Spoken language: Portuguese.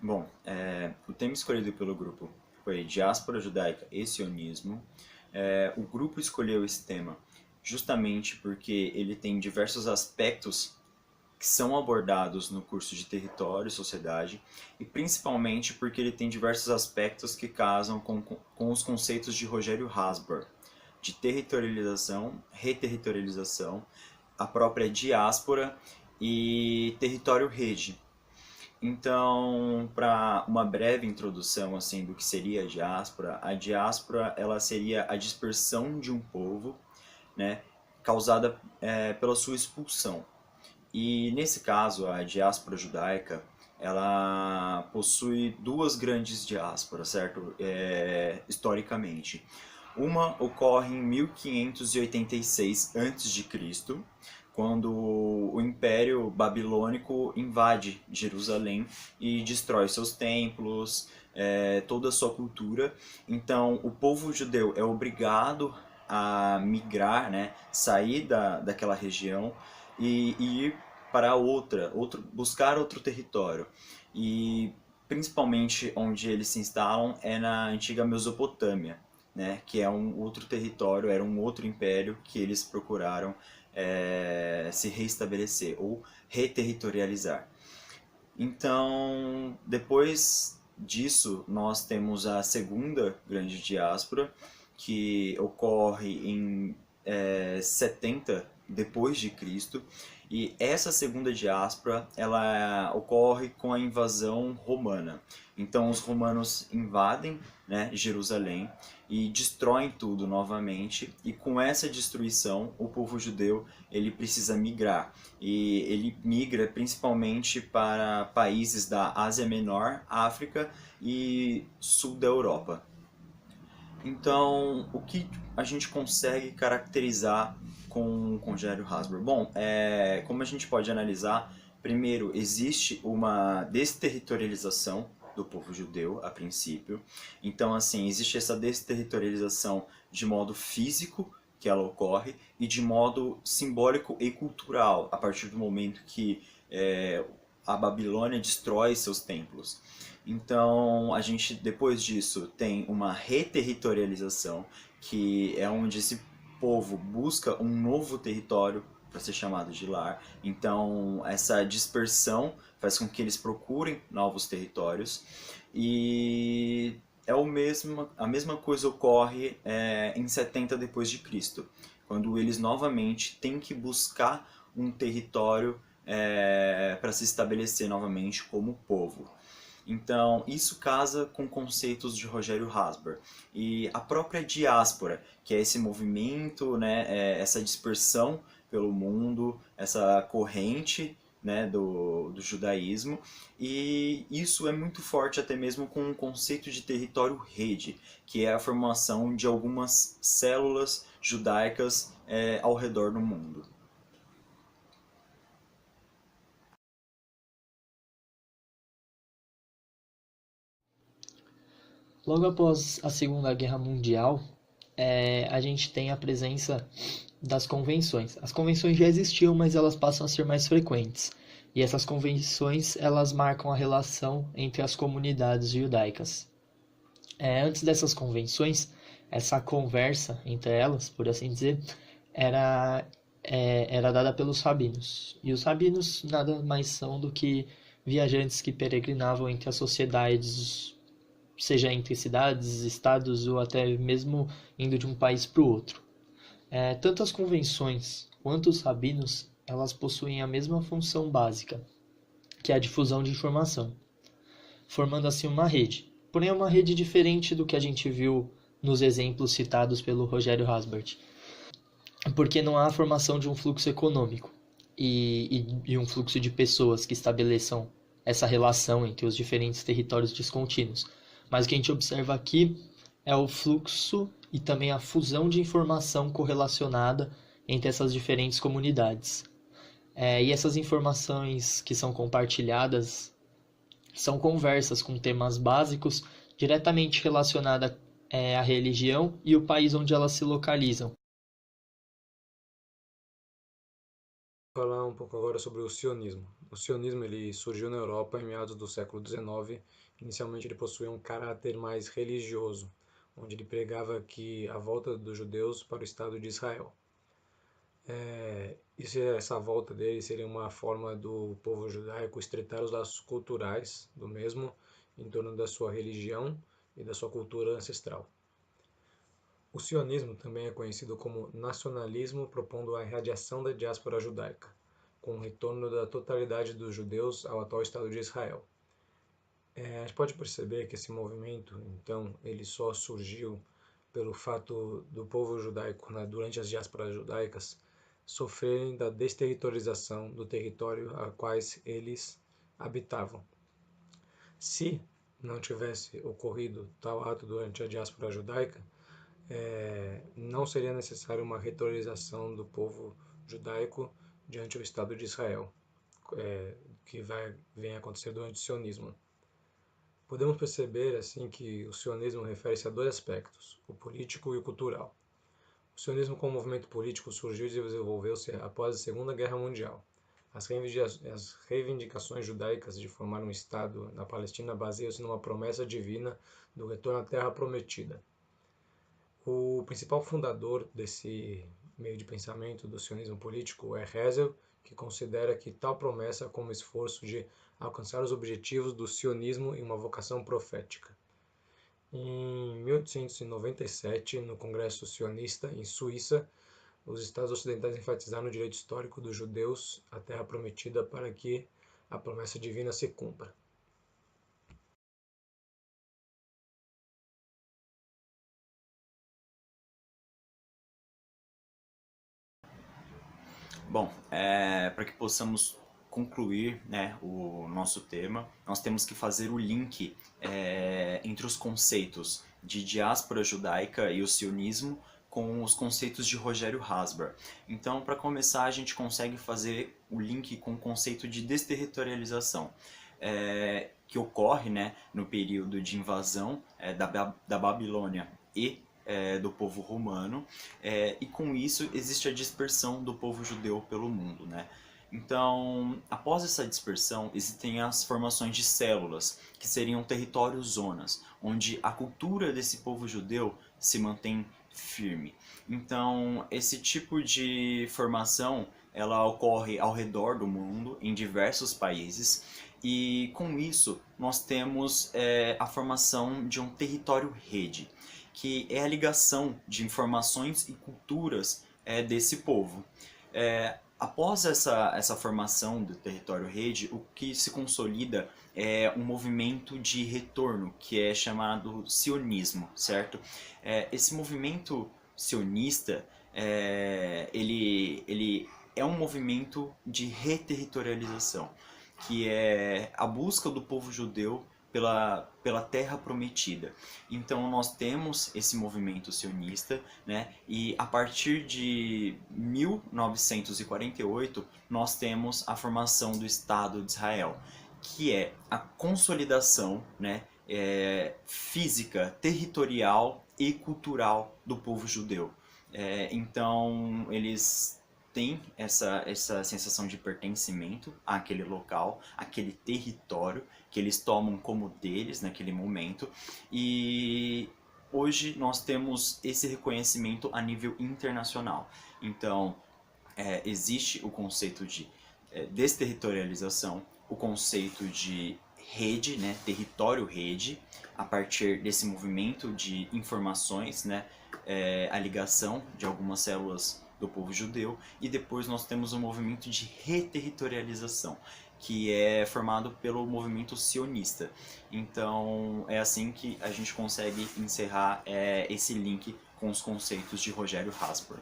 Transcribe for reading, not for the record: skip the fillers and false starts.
Bom, o tema escolhido pelo grupo foi Diáspora Judaica e Sionismo. O grupo escolheu esse tema justamente porque ele tem diversos aspectos que são abordados no curso de Território e Sociedade, e principalmente porque ele tem diversos aspectos que casam com os conceitos de Rogério Hasber, de territorialização, reterritorialização, a própria diáspora e território-rede. Então, para uma breve introdução assim do que seria a diáspora ela seria a dispersão de um povo, né, causada pela sua expulsão. E nesse caso, a diáspora judaica, ela possui duas grandes diásporas, certo? Historicamente. Uma ocorre em 1586 a.C., quando o Império Babilônico invade Jerusalém e destrói seus templos, toda a sua cultura. Então, o povo judeu é obrigado a migrar, né, sair daquela região e ir para buscar outro território. E principalmente onde eles se instalam é na antiga Mesopotâmia, né, que é um outro território, era um outro império que eles procuraram se reestabelecer ou reterritorializar. Então, depois disso, nós temos a segunda grande diáspora, que ocorre em 70 depois de Cristo, e essa segunda diáspora ela ocorre com a invasão romana. Então os romanos invadem, né, Jerusalém e destroem tudo novamente, e com essa destruição o povo judeu ele precisa migrar, e ele migra principalmente para países da Ásia Menor, África e sul da Europa. Então, o que a gente consegue caracterizar com Jairo Hasber? Bom, como a gente pode analisar, primeiro, existe uma desterritorialização do povo judeu, a princípio. Então, assim, existe essa desterritorialização de modo físico, que ela ocorre, e de modo simbólico e cultural, a partir do momento que a Babilônia destrói seus templos. Então, a gente depois disso tem uma reterritorialização, que é onde esse povo busca um novo território para ser chamado de lar. Então, essa dispersão faz com que eles procurem novos territórios. E a mesma coisa ocorre em 70 depois de Cristo, quando eles novamente têm que buscar um território para se estabelecer novamente como povo. Então, isso casa com conceitos de Rogério Hasber. E a própria diáspora, que é esse movimento, né, essa dispersão pelo mundo, essa corrente, né, do judaísmo, e isso é muito forte até mesmo com o conceito de território-rede, que é a formação de algumas células judaicas ao redor do mundo. Logo após a Segunda Guerra Mundial, a gente tem a presença das convenções. As convenções já existiam, mas elas passam a ser mais frequentes. E essas convenções, elas marcam a relação entre as comunidades judaicas. Antes dessas convenções, essa conversa entre elas, por assim dizer, era, era dada pelos rabinos. E os rabinos nada mais são do que viajantes que peregrinavam entre as sociedades, seja entre cidades, estados ou até mesmo indo de um país para o outro. Tanto as convenções quanto os rabinos, elas possuem a mesma função básica, que é a difusão de informação, formando assim uma rede. Porém, é uma rede diferente do que a gente viu nos exemplos citados pelo Rogério Hasbert, porque não há a formação de um fluxo econômico e um fluxo de pessoas que estabeleçam essa relação entre os diferentes territórios descontínuos. Mas o que a gente observa aqui é o fluxo e também a fusão de informação correlacionada entre essas diferentes comunidades. E essas informações que são compartilhadas são conversas com temas básicos diretamente relacionados à religião e o país onde elas se localizam. Vou falar um pouco agora sobre o sionismo. O sionismo ele surgiu na Europa em meados do século XIX. Inicialmente ele possuía um caráter mais religioso, onde ele pregava que a volta dos judeus para o Estado de Israel. Essa volta dele seria uma forma do povo judaico estreitar os laços culturais do mesmo em torno da sua religião e da sua cultura ancestral. O sionismo também é conhecido como nacionalismo, propondo a irradiação da diáspora judaica, com o retorno da totalidade dos judeus ao atual Estado de Israel. A gente pode perceber que esse movimento, então, ele só surgiu pelo fato do povo judaico, né, durante as diásporas judaicas, sofrerem da desterritorialização do território a quais eles habitavam. Se não tivesse ocorrido tal ato durante a diáspora judaica, não seria necessária uma retorização do povo judaico diante do Estado de Israel, que vem acontecer durante o sionismo. Podemos perceber assim que o sionismo refere-se a dois aspectos, o político e o cultural. O sionismo como movimento político surgiu e desenvolveu-se após a Segunda Guerra Mundial. As reivindicações judaicas de formar um Estado na Palestina baseiam-se numa promessa divina do retorno à Terra Prometida. O principal fundador desse meio de pensamento do sionismo político é Herzl, que considera que tal promessa como esforço de alcançar os objetivos do sionismo em uma vocação profética. Em 1897, no Congresso Sionista, em Suíça, os Estados Ocidentais enfatizaram o direito histórico dos judeus à Terra Prometida para que a promessa divina se cumpra. Bom, para que possamos concluir, né, o nosso tema, nós temos que fazer o link entre os conceitos de diáspora judaica e o sionismo com os conceitos de Rogério Hasbar. Então, para começar, a gente consegue fazer o link com o conceito de desterritorialização, que ocorre, né, no período de invasão da Babilônia e do povo romano, e com isso existe a dispersão do povo judeu pelo mundo, né? Então, após essa dispersão, existem as formações de células, que seriam territórios zonas, onde a cultura desse povo judeu se mantém firme. Então, esse tipo de formação, ela ocorre ao redor do mundo, em diversos países, e com isso nós temos a formação de um território-rede, que é a ligação de informações e culturas desse povo. Após essa formação do território-rede, o que se consolida é um movimento de retorno, que é chamado sionismo, certo? Esse movimento sionista, ele é um movimento de reterritorialização, que é a busca do povo judeu pela terra prometida. Então nós temos esse movimento sionista, né? E a partir de 1948 nós temos a formação do Estado de Israel, que é a consolidação, né, física, territorial e cultural do povo judeu. Então eles tem essa sensação de pertencimento àquele local, àquele território que eles tomam como deles naquele momento, e hoje nós temos esse reconhecimento a nível internacional. Então, existe o conceito de desterritorialização, o conceito de rede, né, território-rede, a partir desse movimento de informações, né, a ligação de algumas células do povo judeu, e depois nós temos um movimento de reterritorialização, que é formado pelo movimento sionista. Então é assim que a gente consegue encerrar esse link com os conceitos de Rogério Hasbar.